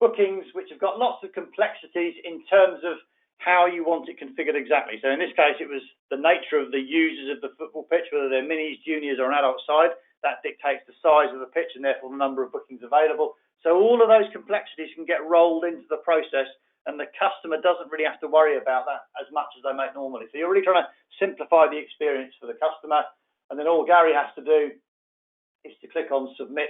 bookings which have got lots of complexities in terms of how you want it configured exactly. So in this case, it was the nature of the users of the football pitch, whether they're minis, juniors, or an adult side. That dictates the size of the pitch and therefore the number of bookings available. So all of those complexities can get rolled into the process, and the customer doesn't really have to worry about that as much as they might normally. So you're really trying to simplify the experience for the customer, and then all Gary has to do is to click on submit,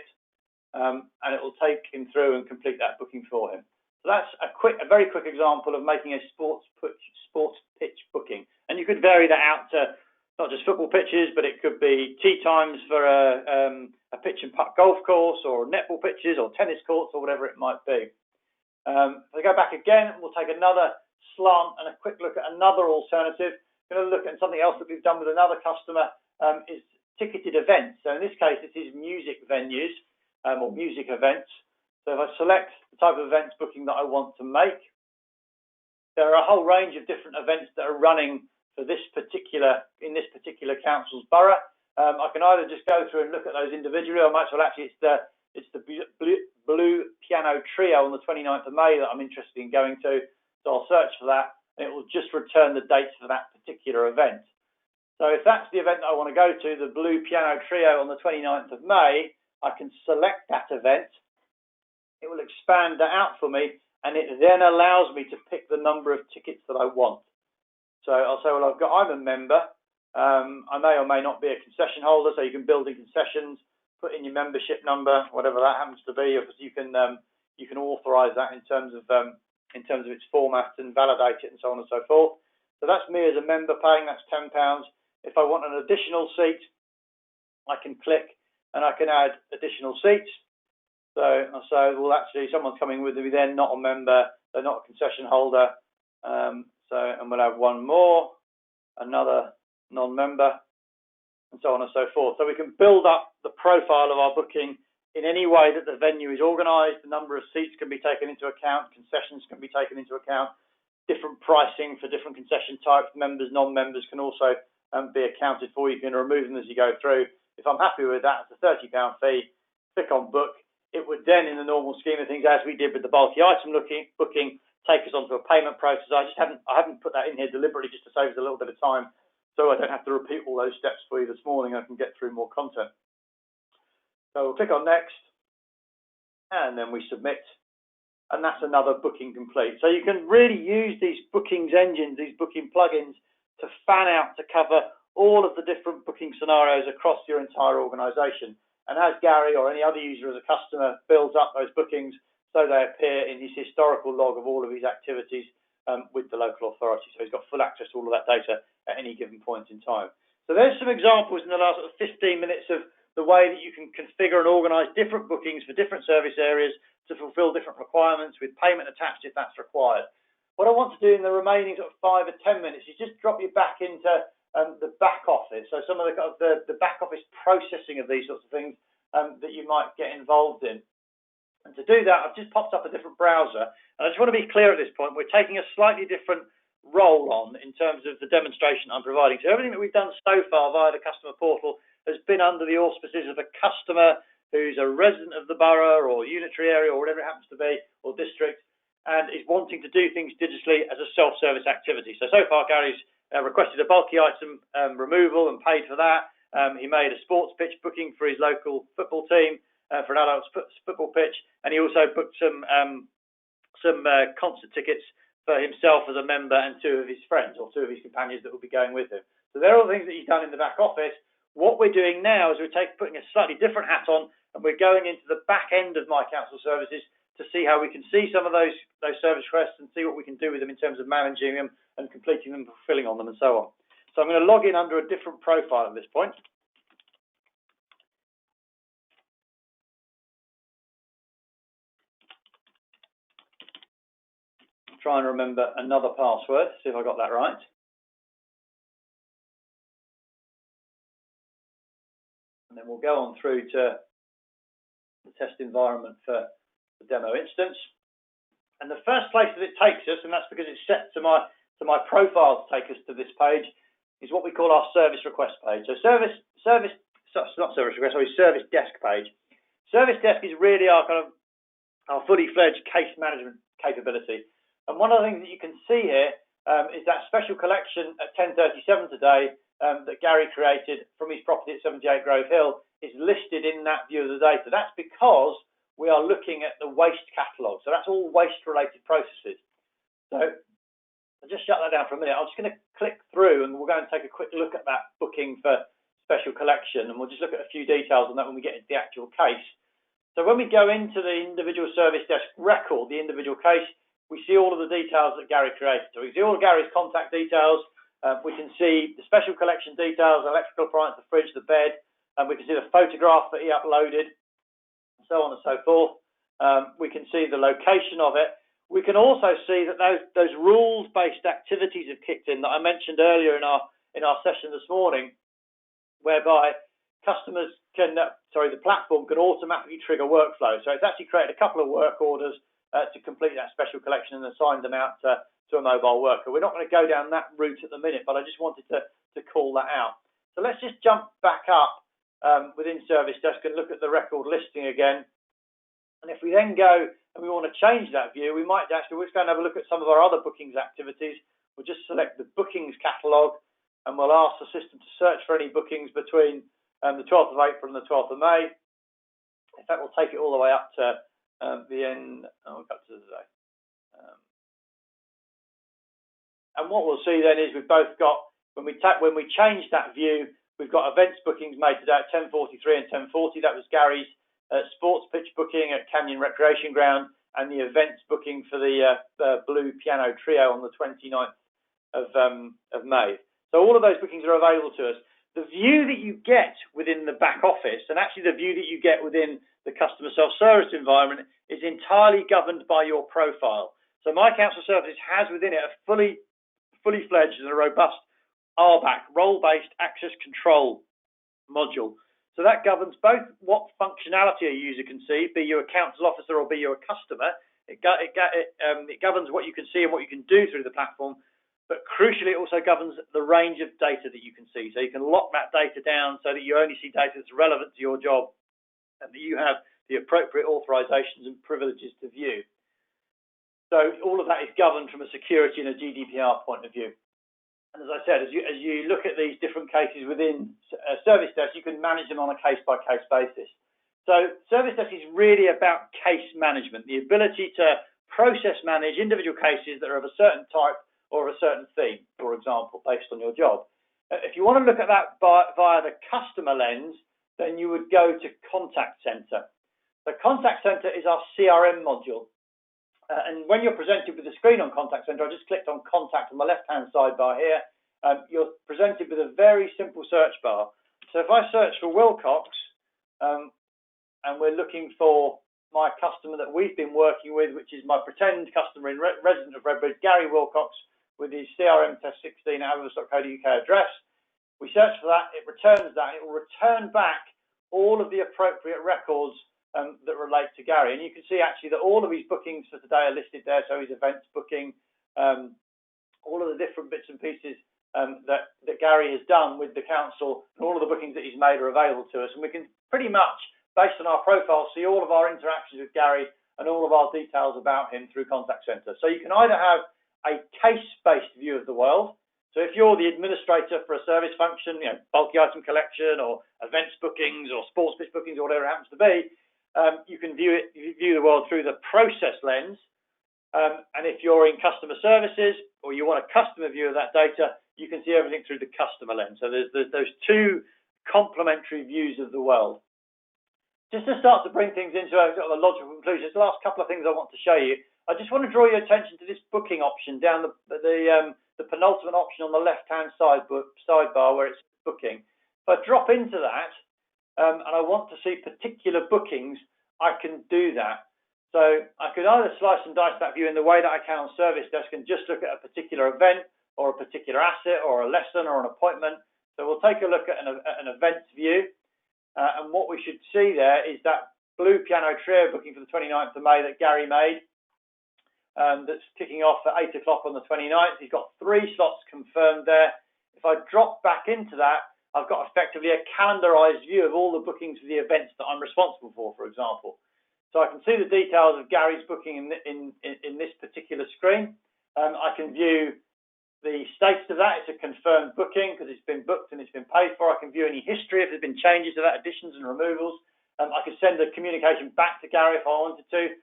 and it will take him through and complete that booking for him. So that's a very quick example of making a sports pitch booking, and you could vary that out to not just football pitches, but it could be tee times for a pitch and putt golf course, or netball pitches, or tennis courts, or whatever it might be. If I go back again, we'll take another slant and a quick look at another alternative. We're going to look at something else that we've done with another customer, is ticketed events. So in this case, it is music venues or music events. So if I select the type of events booking that I want to make, there are a whole range of different events that are running for this particular council's borough. I can either just go through and look at those individually, or I might as well actually, it's the Blue Piano Trio on the 29th of May that I'm interested in going to. So I'll search for that, and it will just return the dates for that particular event. So if that's the event that I want to go to, the Blue Piano Trio on the 29th of May, I can select that event. It will expand that out for me, and it then allows me to pick the number of tickets that I want. So I'll say, well, I'm a member. I may or may not be a concession holder, so you can build in concessions, put in your membership number, whatever that happens to be. You can authorize that in terms of its format and validate it and so on and so forth. So that's me as a member paying. That's £10. If I want an additional seat, I can click and I can add additional seats. So I'll say, well, actually, someone's coming with me. They're not a member. They're not a concession holder. And we'll have one more, another non-member, and so on and so forth. So we can build up the profile of our booking in any way that the venue is organised. The number of seats can be taken into account, concessions can be taken into account, different pricing for different concession types, members, non-members can also be accounted for. You can remove them as you go through. If I'm happy with that, it's a £30 fee, click on book. It would then, in the normal scheme of things, as we did with the bulky item booking, take us onto a payment process. I haven't put that in here deliberately just to save us a little bit of time, so I don't have to repeat all those steps for you this morning. I can get through more content. So we'll click on next, and then we submit, and that's another booking complete. So you can really use these bookings engines, these booking plugins, to fan out to cover all of the different booking scenarios across your entire organisation. And as Gary or any other user as a customer builds up those bookings, so they appear in his historical log of all of his activities with the local authority. So he's got full access to all of that data at any given point in time. So there's some examples in the last 15 minutes of the way that you can configure and organise different bookings for different service areas to fulfil different requirements with payment attached if that's required. What I want to do in the remaining 5 or 10 minutes is just drop you back into the back office. So some of the back office processing of these sorts of things that you might get involved in. And to do that, I've just popped up a different browser. And I just want to be clear at this point, we're taking a slightly different role on in terms of the demonstration I'm providing. So everything that we've done so far via the customer portal has been under the auspices of a customer who's a resident of the borough or unitary area or whatever it happens to be, or district, and is wanting to do things digitally as a self-service activity. So far, Gary's requested a bulky item removal and paid for that. He made a sports pitch booking for his local football team for an adult football pitch, and he also booked some concert tickets for himself as a member and 2 of his friends or 2 of his companions that will be going with him. So they're all the things that he's done in the back office. What we're doing now is we're putting a slightly different hat on, and we're going into the back end of My Council Services to see how we can see some of those service requests and see what we can do with them in terms of managing them and completing them, fulfilling on them, and so on. So I'm going to log in under a different profile at this point. try and remember another password, see if I got that right. And then we'll go on through to the test environment for the demo instance. And the first place that it takes us, and that's because it's set to my profile to take us to this page, is what we call our service request page. So service desk page. Service desk is really our fully fledged case management capability. And one of the things that you can see here is that special collection at 10:37 today that Gary created from his property at 78 Grove Hill is listed in that view of the data. That's because we are looking at the waste catalogue. So that's all waste-related processes. So I'll just shut that down for a minute. I'm just going to click through and we'll go and take a quick look at that booking for special collection, and we'll just look at a few details on that when we get into the actual case. So when we go into the individual service desk record, the individual case, we see all of the details that Gary created. So we see all of Gary's contact details. We can see the special collection details, electrical appliance, the fridge, the bed, and we can see the photograph that he uploaded, and so on and so forth. We can see the location of it. We can also see that those rules-based activities have kicked in that I mentioned earlier in our session this morning, whereby customers can, the platform can automatically trigger workflow. So it's actually created a couple of work orders to complete that special collection and assigned them out to a mobile worker. We're not going to go down that route at the minute, but I just wanted to call that out. So let's just jump back up within Service Desk and look at the record listing again. And if we then go and we want to change that view, we might actually, we'll just go and have a look at some of our other bookings activities. We'll just select the bookings catalogue and we'll ask the system to search for any bookings between the 12th of April and the 12th of May. In fact, we'll take it all the way up to the end, up to today. And what we'll see then is we've both got, when we change that view, we've got events bookings made today at 10:43 and 10:40. That was Gary's sports pitch booking at Canyon Recreation Ground, and the events booking for the Blue Piano Trio on the 29th of May. So all of those bookings are available to us. The view that you get within the back office, and actually the view that you get within the customer self-service environment, is entirely governed by your profile. So My Council Services has within it a fully fledged and a robust RBAC, role-based access control module. So that governs both what functionality a user can see, be you a council officer or be you a customer. It governs what you can see and what you can do through the platform, but crucially it also governs the range of data that you can see. So you can lock that data down so that you only see data that's relevant to your job and that you have the appropriate authorizations and privileges to view. So all of that is governed from a security and a GDPR point of view. And as I said, as you look at these different cases within Service Desk, you can manage them on a case-by-case basis. So Service Desk is really about case management, the ability to process manage individual cases that are of a certain type or a certain theme, for example, based on your job. If you want to look at that via the customer lens, then you would go to Contact Center. The Contact Center is our CRM module. And when you're presented with the screen on Contact Center, I just clicked on Contact on the left-hand sidebar here. You're presented with a very simple search bar. So if I search for Wilcox, and we're looking for my customer that we've been working with, which is my pretend customer in resident of Redbridge, Gary Wilcox, with his CRM test 16 @avos.co.uk address. We search for that, it returns that, it will return back all of the appropriate records that relate to Gary. And you can see actually that all of his bookings for today are listed there. So his events booking, all of the different bits and pieces that Gary has done with the council, and all of the bookings that he's made are available to us. And we can pretty much, based on our profile, see all of our interactions with Gary and all of our details about him through Contact Center. So you can either have a case-based view of the world. So if you're the administrator for a service function, bulky item collection or events bookings or sports pitch bookings or whatever it happens to be, you can view the world through the process lens. And if you're in customer services or you want a customer view of that data, you can see everything through the customer lens. So there's those two complementary views of the world. Just to start to bring things into a sort of a logical conclusion, the last couple of things I want to show you. I just want to draw your attention to this booking option down the penultimate option on the left-hand sidebar where it's booking. If I drop into that and I want to see particular bookings, I can do that. So I could either slice and dice that view in the way that I can on Service Desk and just look at a particular event or a particular asset or a lesson or an appointment. So we'll take a look at an events view. And what we should see there is that blue piano trio booking for the 29th of May that Gary made. That's kicking off at 8 o'clock on the 29th. He's got 3 slots confirmed there. If I drop back into that, I've got effectively a calendarized view of all the bookings for the events that I'm responsible for example. So I can see the details of Gary's booking in this particular screen. I can view the status of that. It's a confirmed booking because it's been booked and it's been paid for. I can view any history if there's been changes to that, additions and removals. I could send a communication back to Gary if I wanted to.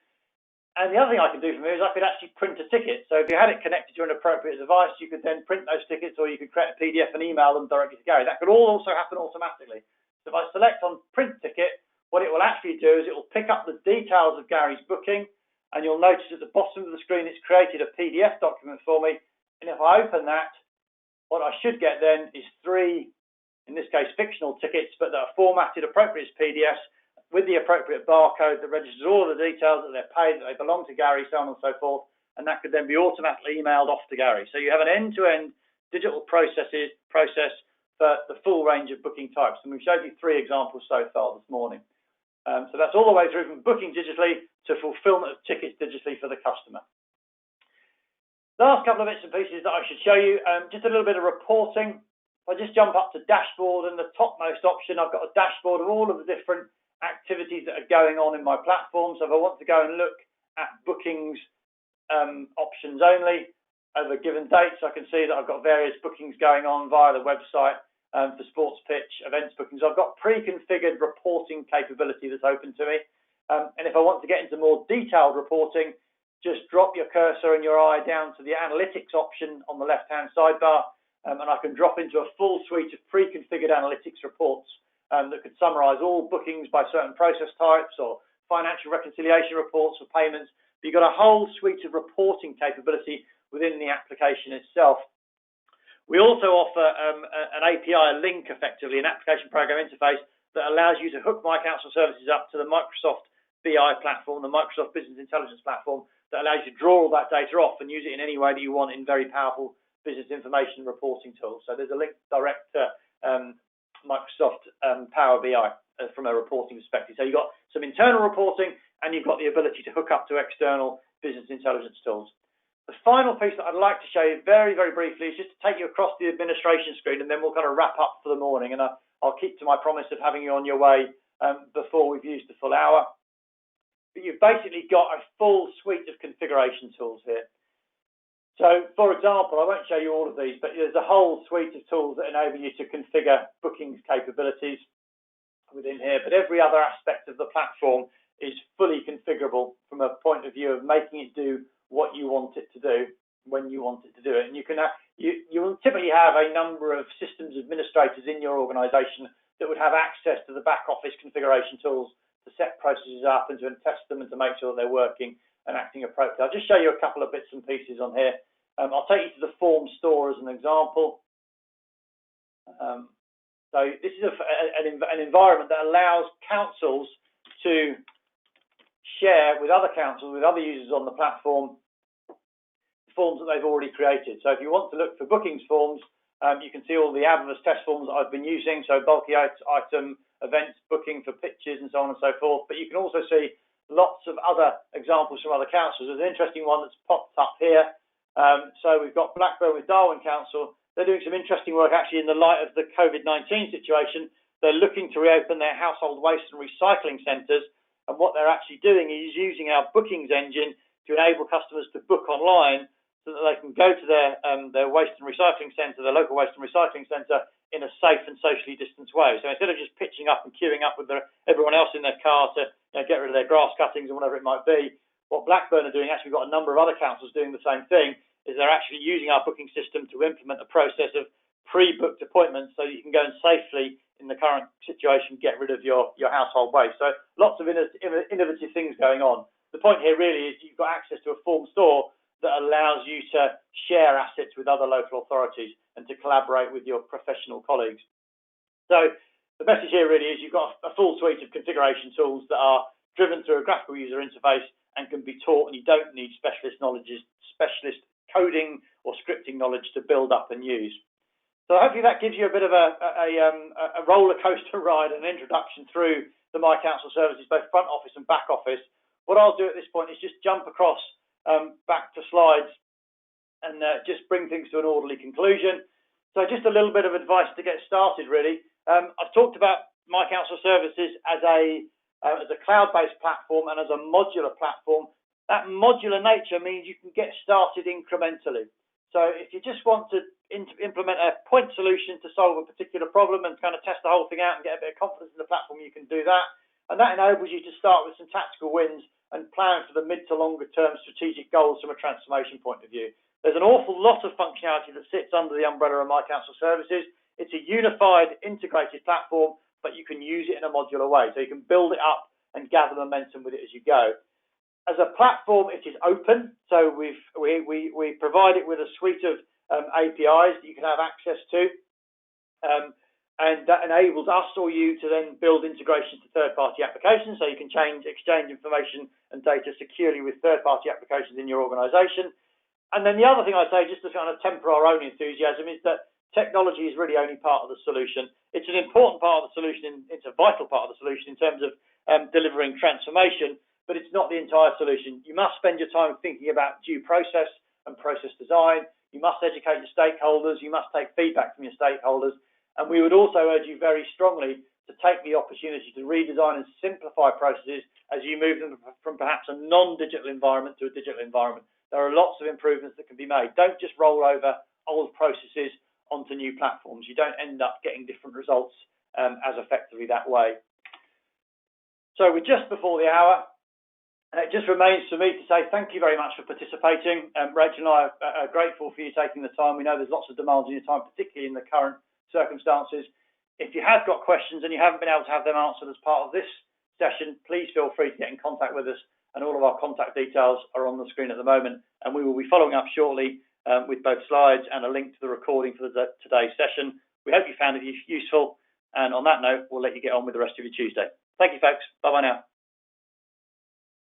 And the other thing I can do from here is I could actually print a ticket. So if you had it connected to an appropriate device, you could then print those tickets, or you could create a PDF and email them directly to Gary. That could all also happen automatically. So if I select on print ticket, what it will actually do is it will pick up the details of Gary's booking, and you'll notice at the bottom of the screen it's created a PDF document for me. And if I open that, what I should get then is 3, in this case, fictional tickets, but that are formatted appropriate as PDFs with the appropriate barcode that registers all of the details, that they're paid, that they belong to Gary, so on and so forth, and that could then be automatically emailed off to Gary. So you have an end-to-end digital process for the full range of booking types, and we've showed you 3 examples so far this morning. So that's all the way through from booking digitally to fulfillment of tickets digitally for the customer. Last couple of bits and pieces that I should show you, just a little bit of reporting. If I just jump up to dashboard, and the topmost option, I've got a dashboard of all of the different activities that are going on in my platform. So if I want to go and look at bookings options only over given dates, I can see that I've got various bookings going on via the website. For sports pitch, events bookings, I've got pre-configured reporting capability that's open to me. And if I want to get into more detailed reporting, just drop your cursor and your eye down to the analytics option on the left-hand sidebar, and I can drop into a full suite of pre-configured analytics reports that could summarize all bookings by certain process types or financial reconciliation reports for payments. But you've got a whole suite of reporting capability within the application itself. We also offer an API, a link effectively, an application program interface that allows you to hook My Council Services up to the Microsoft BI platform, the Microsoft Business Intelligence platform, that allows you to draw all that data off and use it in any way that you want in very powerful business information reporting tools. So there's a link direct to Microsoft Power BI from a reporting perspective. So you've got some internal reporting and you've got the ability to hook up to external business intelligence tools. The final piece that I'd like to show you very, very briefly is just to take you across the administration screen, and then we'll kind of wrap up for the morning. And I'll keep to my promise of having you on your way before we've used the full hour. But you've basically got a full suite of configuration tools here. So, for example, I won't show you all of these, but there's a whole suite of tools that enable you to configure bookings capabilities within here. But every other aspect of the platform is fully configurable from a point of view of making it do what you want it to do when you want it to do it. And you will typically have a number of systems administrators in your organization that would have access to the back office configuration tools to set processes up and to test them and to make sure they're working and acting appropriately. I'll just show you a couple of bits and pieces on here. I'll take you to the form store as an example. So this is an environment that allows councils to share with other councils, with other users on the platform, forms that they've already created. So if you want to look for bookings forms, you can see all the Avivus test forms that I've been using, so bulky item, events, booking for pitches, and so on and so forth. But you can also see lots of other examples from other councils. There's an interesting one that's popped up here. So we've got Blackburn with Darwin Council. They're doing some interesting work actually in the light of the COVID-19 situation. They're looking to reopen their household waste and recycling centres, and what they're actually doing is using our bookings engine to enable customers to book online so that they can go to their waste and recycling centre, their local waste and recycling centre, in a safe and socially distanced way. So instead of just pitching up and queuing up with everyone else in their car to get rid of their grass cuttings and whatever it might be, what Blackburn are doing, actually we've got a number of other councils doing the same thing, is they're actually using our booking system to implement a process of pre-booked appointments so that you can go and safely, in the current situation, get rid of your household waste. So lots of innovative things going on. The point here really is you've got access to a form store that allows you to share assets with other local authorities and to collaborate with your professional colleagues. So the message here really is you've got a full suite of configuration tools that are driven through a graphical user interface and can be taught, and you don't need specialist coding or scripting knowledge to build up and use. So hopefully that gives you a bit of a roller coaster ride, an introduction through the My Council services, both front office and back office. What I'll do at this point is just jump across back to slides and just bring things to an orderly conclusion. So just a little bit of advice to get started, really. I've talked about My Council services as a cloud-based platform and as a modular platform. That modular nature means you can get started incrementally. So if you just want to implement a point solution to solve a particular problem and kind of test the whole thing out and get a bit of confidence in the platform, you can do that. And that enables you to start with some tactical wins and plan for the mid to longer term strategic goals from a transformation point of view. There's an awful lot of functionality that sits under the umbrella of My Council services. It's a unified, integrated platform, but you can use it in a modular way. So you can build it up and gather momentum with it as you go. As a platform, it is open, so we provide it with a suite of APIs that you can have access to, and that enables us or you to then build integrations to third-party applications, so you can exchange information and data securely with third-party applications in your organisation. And then the other thing I'd say, just to kind of temper our own enthusiasm, is that technology is really only part of the solution. It's an important part of the solution, it's a vital part of the solution in terms of delivering transformation, but it's not the entire solution. You must spend your time thinking about due process and process design. You must educate your stakeholders. You must take feedback from your stakeholders. And we would also urge you very strongly to take the opportunity to redesign and simplify processes as you move them from perhaps a non-digital environment to a digital environment. There are lots of improvements that can be made. Don't just roll over old processes onto new platforms. You don't end up getting different results as effectively that way. So we're just before the hour. It just remains for me to say thank you very much for participating. Rachel and I are grateful for you taking the time. We know there's lots of demands on your time, particularly in the current circumstances. If you have got questions and you haven't been able to have them answered as part of this session, please feel free to get in contact with us, and all of our contact details are on the screen at the moment, and we will be following up shortly with both slides and a link to the recording for today's session. We hope you found it useful, and on that note, we'll let you get on with the rest of your Tuesday. Thank you, folks. Bye-bye now.